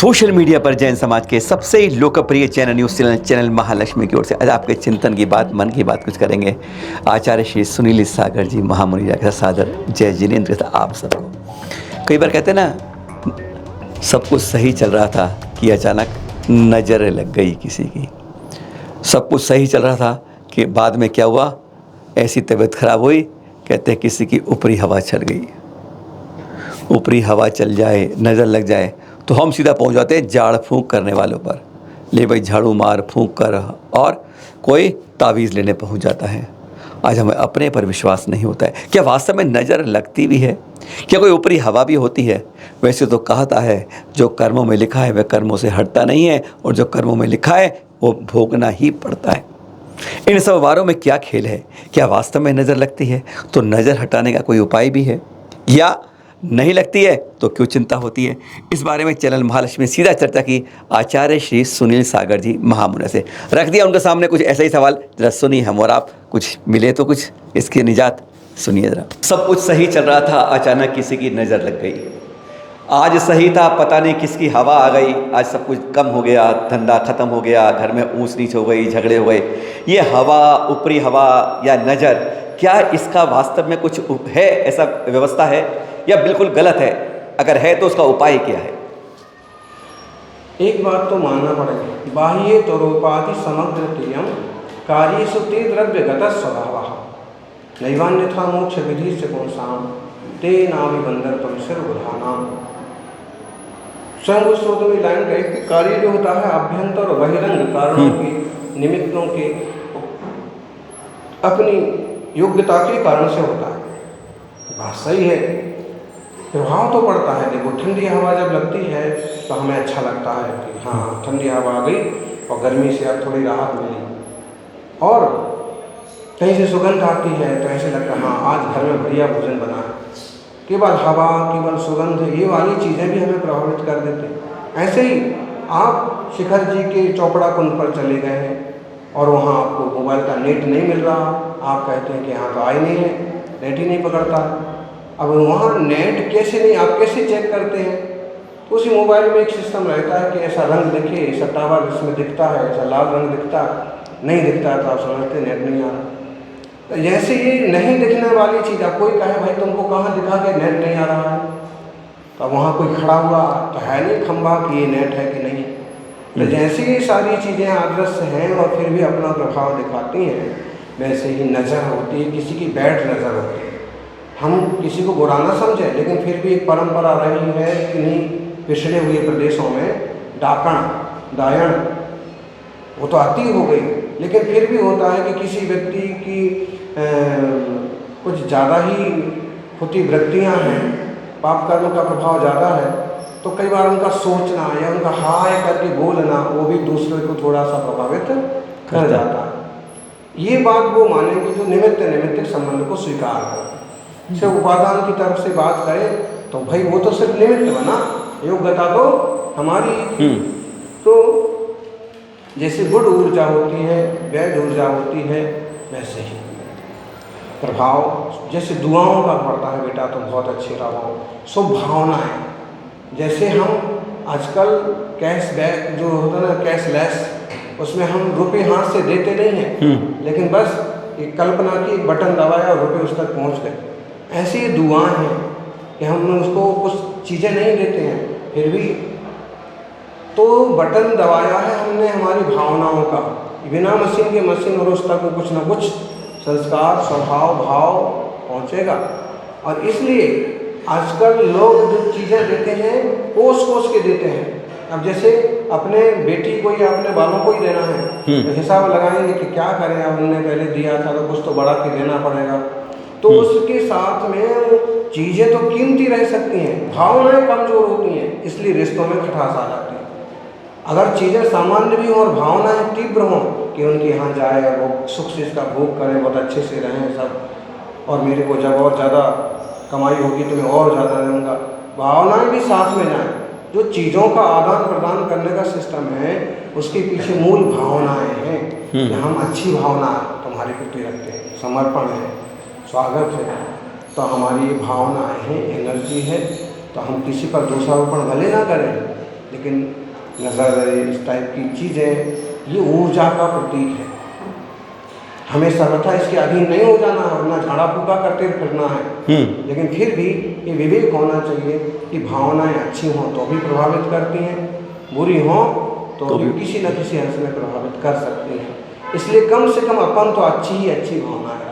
Social media पर जैन समाज के सबसे लोकप्रिय चैनल न्यूज़ चैनल महालक्ष्मी की ओर से आज आपके चिंतन की बात, मन की बात कुछ करेंगे। आचार्य श्री सुनील सागर जी महामुनि के सादर जय जिनेन्द्र था आप सबको। कई बार कहते हैं ना, सब कुछ सही चल रहा था कि अचानक नज़र लग गई किसी की। सब कुछ सही चल रहा था कि बाद में क्या हुआ, ऐसी तबीयत खराब हुई, कहते हैं किसी की ऊपरी हवा चल गई। ऊपरी हवा चल जाए, नज़र लग जाए तो हम सीधा पहुंच जाते हैं झाड़ फूंक करने वालों पर। ले भाई झाड़ू मार फूंक कर, और कोई तावीज़ लेने पहुंच जाता है। आज हमें अपने पर विश्वास नहीं होता है। क्या वास्तव में नज़र लगती भी है? क्या कोई ऊपरी हवा भी होती है? वैसे तो कहता है जो कर्मों में लिखा है वह कर्मों से हटता नहीं है, और जो कर्मों में लिखा है वो भोगना ही पड़ता है। इन सब वारों में क्या खेल है? क्या वास्तव में नज़र लगती है? तो नज़र हटाने का कोई उपाय भी है, या नहीं लगती है तो क्यों चिंता होती है? इस बारे में चैनल महालक्ष्मी सीधा चर्चा की आचार्य श्री सुनील सागर जी महामुनि से। रख दिया उनके सामने कुछ ऐसा ही सवाल, जरा सुनिए हम और आप, कुछ मिले तो कुछ इसकी निजात सुनिए जरा। सब कुछ सही चल रहा था, अचानक किसी की नज़र लग गई। आज सही था, पता नहीं किसकी हवा आ गई, आज सब कुछ कम हो गया, धंधा खत्म हो गया, घर में ऊंच नीच हो गई, झगड़े हो गए। ये हवा, ऊपरी हवा या नज़र, क्या इसका वास्तव में कुछ है, ऐसा व्यवस्था है या बिल्कुल गलत है? अगर है तो उसका उपाय क्या है? एक बात तो मानना पड़ेगा, बाह्य तरोपाधि समग्र क्रियम कार्येषु ते द्रव्यगत स्वभावः नैवान्यथा मोक्ष विधि से पुंसाम ते नाभिबंधन परिसर बुधानाम। स्वयं उस स्रोत में लाइन कहे कि कार्य जो होता है अभ्यंतर और बहिरंग कारणों के, निमित्तों के, अपनी योग्यता के कारण से होता है। बात सही है, प्रभाव तो पड़ता है। देखो, ठंडी हवा जब लगती है तो हमें अच्छा लगता है कि हाँ ठंडी हवा आ गई और गर्मी से अब थोड़ी राहत मिली, और कहीं से सुगंध आती है तो ऐसे लगता है हाँ आज घर में बढ़िया भोजन बना है। केवल हवा, केवल सुगंध, ये वाली चीज़ें भी हमें प्रभावित कर देती हैं। ऐसे ही आप शिखर जी के चौपड़ा कुंड पर चले गए हैं और वहाँ आपको मोबाइल का नेट नहीं मिल रहा, आप कहते हैं कि यहाँ तो आई नहीं है, नेट ही नहीं पकड़ता। अब वहाँ नेट कैसे नहीं, आप कैसे चेक करते हैं? तो उसी मोबाइल में एक सिस्टम रहता है कि ऐसा रंग दिखे, ऐसा टावर इसमें दिखता है, ऐसा लाल रंग दिखता है, नहीं दिखता है तो आप समझते नेट नहीं आ रहा। तो जैसे ये नहीं दिखने वाली चीज़, अब कोई कहे भाई तुमको कहाँ दिखा के नेट नहीं आ रहा है, तो वहाँ कोई खड़ा हुआ तो है नहीं खंभा कि ये नेट है कि नहीं। तो जैसे ये सारी चीज़ें अदृश्य हैं और फिर भी अपना प्रभाव दिखाती हैं, वैसे ही नज़र होती है, किसी की बैड नज़र होती है। हम किसी को बुरा ना समझें, लेकिन फिर भी एक परंपरा रही है किन्हीं पिछड़े हुए प्रदेशों में, डाकण दायण वो तो आती हो गई, लेकिन फिर भी होता है कि किसी व्यक्ति की कुछ ज़्यादा ही खुटी वृत्तियाँ हैं, पाप कर्म का प्रभाव ज़्यादा है, तो कई बार उनका सोचना या उनका हाय करके बोलना वो भी दूसरे को थोड़ा सा प्रभावित कर जाता है। ये बात वो मानेंगे जो निमित्त संबंध को स्वीकार करते। सिर्फ उपादान की तरफ से बात करें तो भाई वो तो सिर्फ निमित्त बना, योग्यता तो हमारी। तो जैसे गुड ऊर्जा होती है, वैध ऊर्जा होती है, वैसे ही प्रभाव जैसे दुआओं का पड़ता है, बेटा तुम बहुत अच्छे रहो, शुभ भावनाएं। जैसे हम आजकल कैशबैक जो होता है ना, कैशलेस, उसमें हम रुपए हाथ से देते नहीं हैं, लेकिन बस एक कल्पना की एक बटन दबाया और रुपए उस तक पहुंच गए। ऐसी ये दुआएं हैं कि हम उसको कुछ चीज़ें नहीं देते हैं, फिर भी तो बटन दबाया है हमने हमारी भावनाओं का। बिना मशीन के मशीन और उस तक को कुछ ना कुछ संस्कार, स्वभाव, भाव पहुँचेगा। और इसलिए आजकल लोग जो चीज़ें देते हैं कोस के देते हैं। अब जैसे अपने बेटी को या अपने बालों को ही देना है तो हिसाब लगाएंगे कि क्या करें, अब उन्होंने पहले दिया था तो कुछ तो बढ़ा के देना पड़ेगा। तो उसके साथ में चीज़ें तो कीमती रह सकती हैं, भावनाएं कमज़ोर होती हैं, इसलिए रिश्तों में खटास आ जाती है। अगर चीज़ें सामान्य भी हों और भावनाएं तीव्र हों कि उनके यहाँ जाए और वो सुख से इसका भोग करें, बहुत अच्छे से रहें सब, और मेरे को जब और ज़्यादा कमाई होगी तो मैं और ज़्यादा दूँगा, भावनाएं भी साथ में जाएं। जो चीज़ों का आदान प्रदान करने का सिस्टम है उसके पीछे मूल भावनाएं हैं कि हम अच्छी भावना तुम्हारे प्रति रखते हैं, समर्पण है, स्वागत है, तो हमारी ये भावनाएं हैं, एनर्जी है। तो हम किसी पर दोषारोपण भले ना करें, लेकिन नज़र इस टाइप की चीज़ें ये ऊर्जा का प्रतीक है। हमें सर्वथा इसके अधीन नहीं हो जाना है, वरना झाड़ा फूका करते फिरना है। लेकिन फिर भी ये विवेक होना चाहिए कि भावनाएं अच्छी हों तो भी प्रभावित करती हैं, बुरी हों तो भी किसी न किसी अंश में प्रभावित कर सकती हैं। इसलिए कम से कम अपन तो अच्छी ही अच्छी भावना है